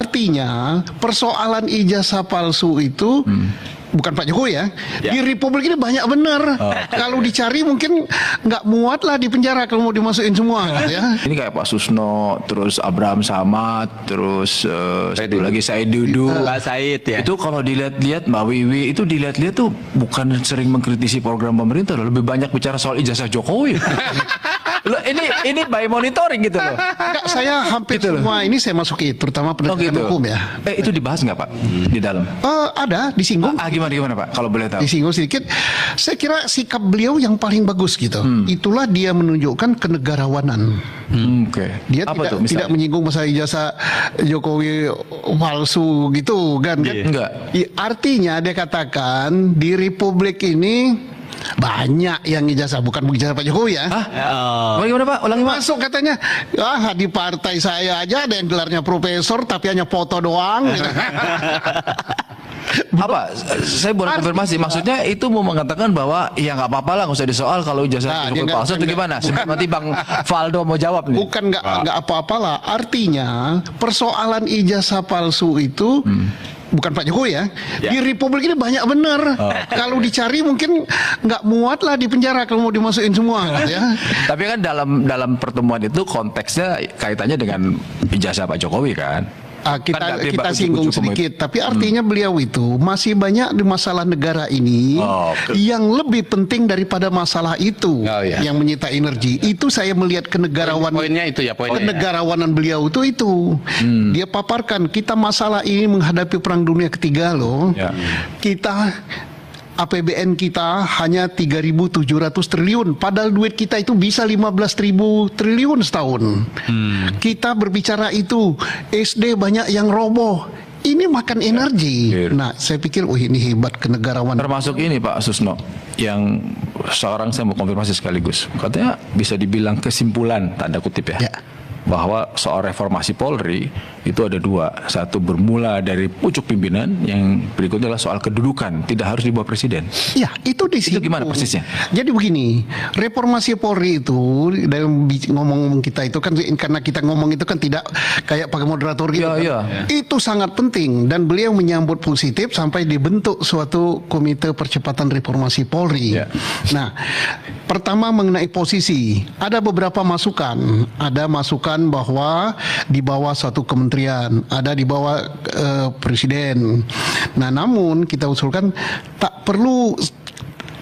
artinya persoalan ijazah palsu itu bukan Pak Jokowi ya. Di Republik ini banyak bener. Kalau dicari mungkin nggak muat lah di penjara kalau mau dimasukin semua. Ya. Ini kayak Pak Susno, terus Abraham Samad, terus satu lagi Said Dudu. Pak Said ya. Itu kalau dilihat-lihat Mbak Wiwi itu dilihat-lihat tuh bukan sering mengkritisi program pemerintah, loh. Lebih banyak bicara soal ijazah Jokowi. Loh, ini by monitoring gitu loh. Enggak, saya hampir Gitu loh. semua ini saya masuki, terutama penegakan hukum ya. Itu dibahas nggak Pak di dalam? Ada disinggung. Gimana Pak kalau boleh tahu? Disinggung sedikit. Saya kira sikap beliau yang paling bagus gitu. Itulah dia menunjukkan kenegarawanan. Oke. Dia Apa tuh, tidak menyinggung masalah ijazah Jokowi palsu gitu kan? Enggak. Artinya dia katakan di Republik ini banyak yang ijazah, bukan ijazah Pak Jokowi ya. Bagaimana Pak? Ulangi Pak. Masuk katanya, di partai saya aja ada yang gelarnya profesor tapi hanya foto doang. Gitu. Apa? Saya boleh konfirmasi. Maksudnya itu mau mengatakan bahwa ya nggak apa-apa lah, nggak usah disoal kalau ijazah Jokowi palsu itu gimana? Nanti Bang Valdo mau jawab nih. Bukan nggak apa-apalah. Artinya persoalan ijazah palsu itu bukan Pak Jokowi ya. Di Republik ini banyak bener. Kalau dicari mungkin nggak muat lah di penjara kalau mau dimasukin semua. Ya. Tapi kan dalam pertemuan itu konteksnya kaitannya dengan ijazah Pak Jokowi kan? Kita singgung sedikit, tapi artinya beliau itu masih banyak di masalah negara ini yang lebih penting daripada masalah itu yang menyita energi. Itu saya melihat kenegarawanan beliau itu. Dia paparkan kita masalah ini menghadapi perang dunia ketiga loh. Kita APBN kita hanya 3.700 triliun, padahal duit kita itu bisa 15.000 triliun setahun. Kita berbicara itu, SD banyak yang roboh. Ini makan energi. Nah, saya pikir, ini hebat kenegarawanan. Termasuk ini Pak Susno, yang seorang saya mau konfirmasi sekaligus. Katanya bisa dibilang kesimpulan, tanda kutip ya. Bahwa soal reformasi Polri itu ada dua. Satu bermula dari pucuk pimpinan, yang berikutnya adalah soal kedudukan, tidak harus di bawah presiden. Ya, itu di situ. Itu gimana persisnya? Jadi begini, reformasi Polri itu dalam ngomong kita itu kan, karena kita ngomong itu kan tidak kayak pakai moderator gitu. Itu sangat penting dan beliau menyambut positif sampai dibentuk suatu komite percepatan reformasi Polri. Nah, pertama mengenai posisi, ada beberapa masukan. Ada masukan bahwa di bawah satu kementerian, ada di bawah presiden. Nah, namun kita usulkan tak perlu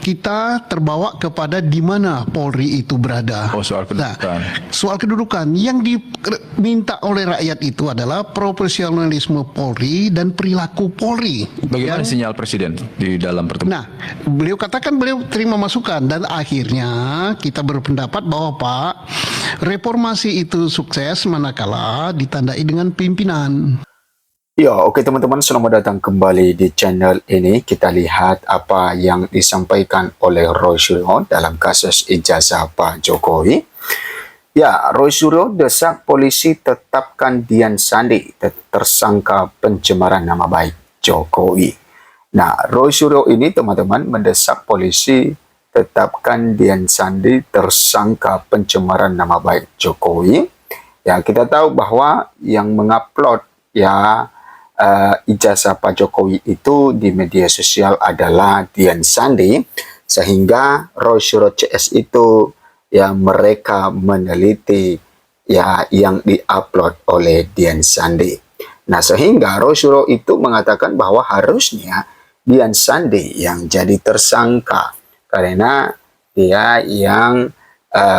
kita terbawa kepada di mana Polri itu berada. Soal kedudukan. Soal kedudukan yang diminta oleh rakyat itu adalah profesionalisme Polri dan perilaku Polri. Bagaimana sinyal presiden di dalam pertemuan? Nah, beliau katakan beliau terima masukan dan akhirnya kita berpendapat bahwa Pak, reformasi itu sukses manakala ditandai dengan pimpinan. Ya, oke teman-teman, selamat datang kembali di channel ini. Kita lihat apa yang disampaikan oleh Roy Suryo dalam kasus ijazah Pak Jokowi. Ya, Roy Suryo desak polisi tetapkan Dian Sandi tersangka pencemaran nama baik Jokowi. Nah, Roy Suryo ini teman-teman mendesak polisi tetapkan Dian Sandi tersangka pencemaran nama baik Jokowi. Ya, kita tahu bahwa yang mengupload ijazah Pak Jokowi itu di media sosial adalah Dian Sandi, sehingga Roy Suryo CS itu mereka meneliti yang diupload oleh Dian Sandi. Nah, sehingga Roy Suryo itu mengatakan bahwa harusnya Dian Sandi yang jadi tersangka karena dia yang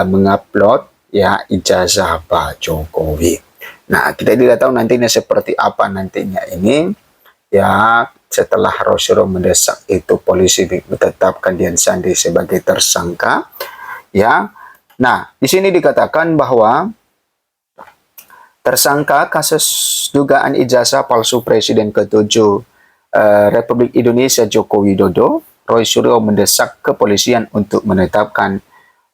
mengupload ijazah Pak Jokowi. Nah, kita tidak tahu nantinya seperti apa nantinya ini. Setelah Roy Suryo mendesak itu polisi menetapkan Dian Sandi sebagai tersangka. Nah, di sini dikatakan bahwa tersangka kasus dugaan ijazah palsu Presiden ke-7 Republik Indonesia Joko Widodo, Roy Suryo mendesak kepolisian untuk menetapkan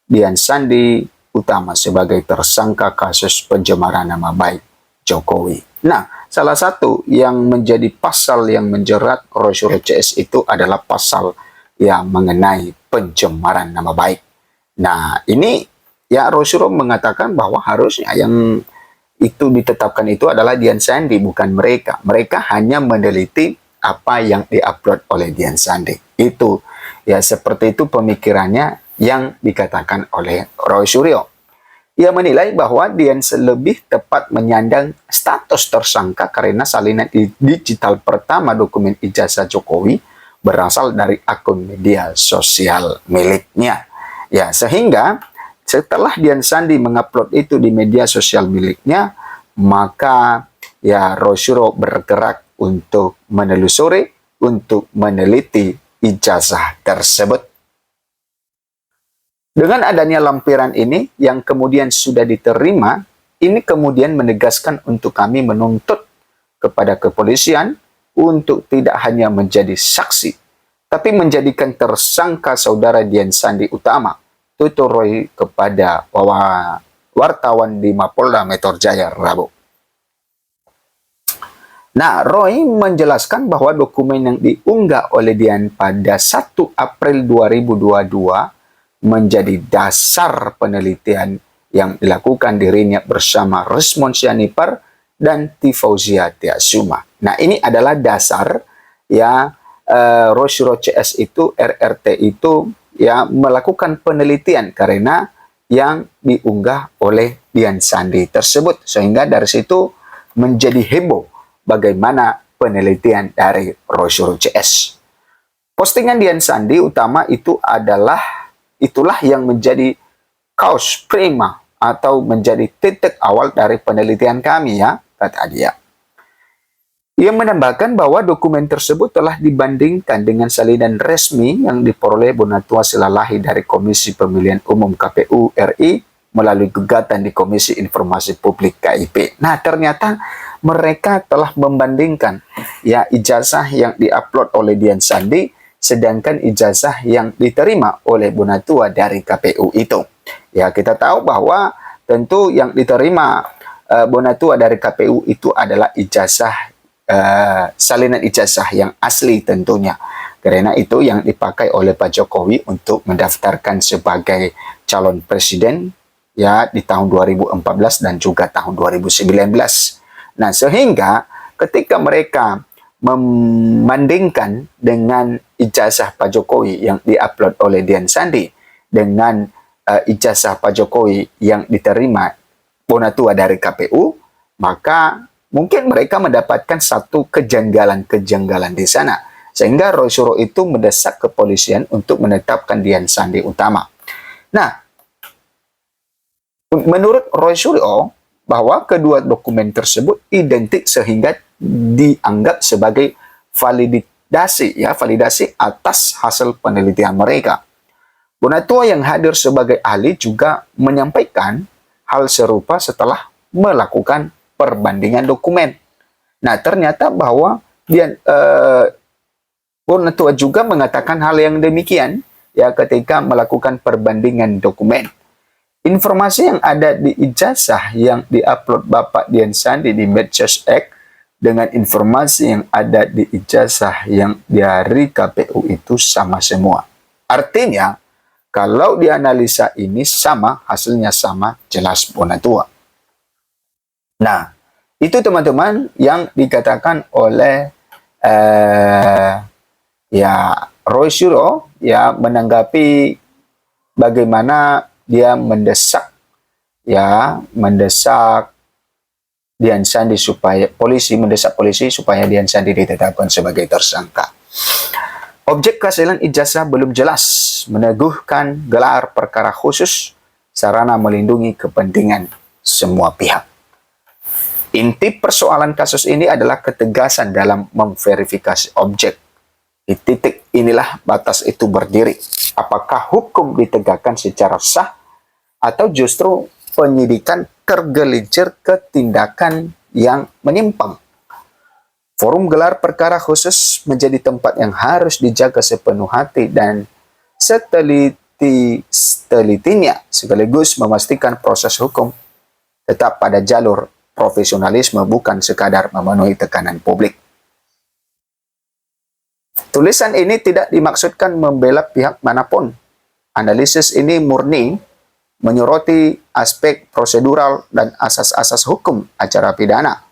Dian Sandi utama sebagai tersangka kasus pencemaran nama baik Jokowi. Nah, salah satu yang menjadi pasal yang menjerat Roy Suryo CS itu adalah pasal yang mengenai pencemaran nama baik. Nah, ini Roy Suryo mengatakan bahwa harusnya itu ditetapkan itu adalah Dian Sandi, bukan mereka. Mereka hanya meneliti apa yang diupload oleh Dian Sandi. Itu ya, seperti itu pemikirannya yang dikatakan oleh Roy Suryo. Ia menilai bahwa Dian lebih tepat menyandang status tersangka karena salinan digital pertama dokumen ijazah Jokowi berasal dari akun media sosial miliknya. Ya, sehingga setelah Dian Sandi mengupload itu di media sosial miliknya, maka ya Roy Suryo bergerak untuk menelusuri, untuk meneliti ijazah tersebut. Dengan adanya lampiran ini yang kemudian sudah diterima, ini kemudian menegaskan untuk kami menuntut kepada kepolisian untuk tidak hanya menjadi saksi, tapi menjadikan tersangka saudara Dian Sandi Utama, tutur Roy kepada wartawan di Mapolda Metro Jaya Rabu. Nah, Roy menjelaskan bahwa dokumen yang diunggah oleh Dian pada 1 April 2022 menjadi dasar penelitian yang dilakukan dirinya bersama Resmond Sianipar dan Tifauzia Tiasuma. Nah, ini adalah dasar ya Roy Suryo CS itu, RRT itu ya melakukan penelitian karena yang diunggah oleh Dian Sandi tersebut, sehingga dari situ menjadi heboh bagaimana penelitian dari Roy Suryo CS. Postingan Dian Sandi Utama itu itulah yang menjadi cause prima atau menjadi titik awal dari penelitian kami ya, kata dia. Ia menambahkan bahwa dokumen tersebut telah dibandingkan dengan salinan resmi yang diperoleh Bonatua Silalahi dari Komisi Pemilihan Umum KPU RI melalui gugatan di Komisi Informasi Publik KIP. Nah, ternyata mereka telah membandingkan ya ijazah yang diupload oleh Dian Sandi sedangkan ijazah yang diterima oleh Bonatua dari KPU itu. Ya, kita tahu bahwa tentu yang diterima Bonatua dari KPU itu adalah ijazah salinan ijazah yang asli tentunya. Karena itu yang dipakai oleh Pak Jokowi untuk mendaftarkan sebagai calon presiden ya di tahun 2014 dan juga tahun 2019. Nah, sehingga ketika mereka membandingkan dengan ijazah Pak Jokowi yang diupload oleh Dian Sandi dengan ijazah Pak Jokowi yang diterima Bonatua dari KPU, maka mungkin mereka mendapatkan satu kejanggalan-kejanggalan di sana. Sehingga Roy Suryo itu mendesak kepolisian untuk menetapkan Dian Sandi Utama. Nah, menurut Roy Suryo, bahwa kedua dokumen tersebut identik sehingga dianggap sebagai validasi atas hasil penelitian mereka. Bonatua yang hadir sebagai ahli juga menyampaikan hal serupa setelah melakukan perbandingan dokumen. Nah, ternyata bahwa Bonatua juga mengatakan hal yang demikian ya ketika melakukan perbandingan dokumen. Informasi yang ada di ijazah yang diupload Bapak Dian Sandi di Medsos X dengan informasi yang ada di ijazah yang dari KPU itu sama semua. Artinya, kalau dianalisa ini sama, hasilnya sama, jelas Bonatua. Nah, itu teman-teman yang dikatakan oleh Roy Suryo ya menanggapi bagaimana dia mendesak Dian Sandi mendesak polisi supaya Dian Sandi ditetapkan sebagai tersangka. Objek kehasilan ijazah belum jelas, meneguhkan gelar perkara khusus sarana melindungi kepentingan semua pihak. Inti persoalan kasus ini adalah ketegasan dalam memverifikasi objek. Di titik inilah batas itu berdiri. Apakah hukum ditegakkan secara sah atau justru penyidikan tergelincir ke tindakan yang menyimpang. Forum gelar perkara khusus menjadi tempat yang harus dijaga sepenuh hati dan setelitinya sekaligus memastikan proses hukum tetap pada jalur profesionalisme bukan sekadar memenuhi tekanan publik. Tulisan ini tidak dimaksudkan membela pihak manapun. Analisis ini murni menyoroti aspek prosedural dan asas-asas hukum acara pidana,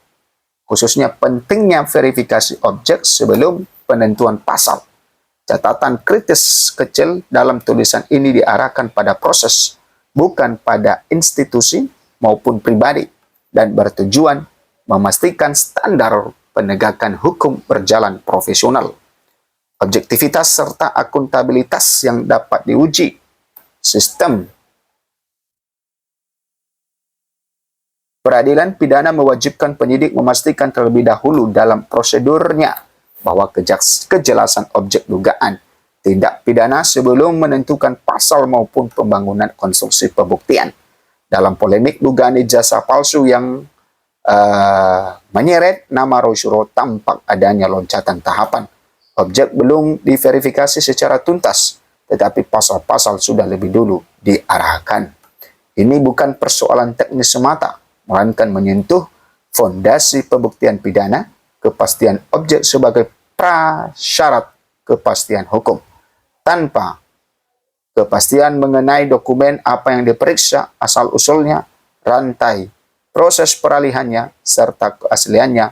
khususnya pentingnya verifikasi objek sebelum penentuan pasal. Catatan kritis kecil dalam tulisan ini diarahkan pada proses, bukan pada institusi maupun pribadi, dan bertujuan memastikan standar penegakan hukum berjalan profesional, objektivitas serta akuntabilitas yang dapat diuji. Sistem peradilan pidana mewajibkan penyidik memastikan terlebih dahulu dalam prosedurnya bahwa kejelasan objek dugaan tindak pidana sebelum menentukan pasal maupun pembangunan konstruksi pembuktian. Dalam polemik dugaan ijazah palsu yang menyeret nama Roy Suryo, tampak adanya loncatan tahapan. Objek belum diverifikasi secara tuntas, tetapi pasal-pasal sudah lebih dulu diarahkan. Ini bukan persoalan teknis semata, melainkan menyentuh fondasi pembuktian pidana, kepastian objek sebagai prasyarat kepastian hukum. Tanpa kepastian mengenai dokumen apa yang diperiksa, asal-usulnya, rantai proses peralihannya, serta keasliannya,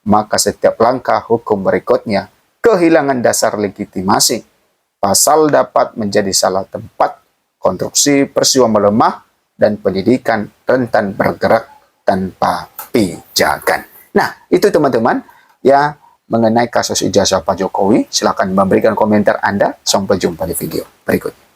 maka setiap langkah hukum berikutnya kehilangan dasar legitimasi. Pasal dapat menjadi salah tempat, konstruksi peristiwa melemah, dan penyidikan rentan bergerak tanpa pijakan. Nah, itu teman-teman ya mengenai kasus ijazah Pak Jokowi. Silakan memberikan komentar Anda. Sampai jumpa di video berikut.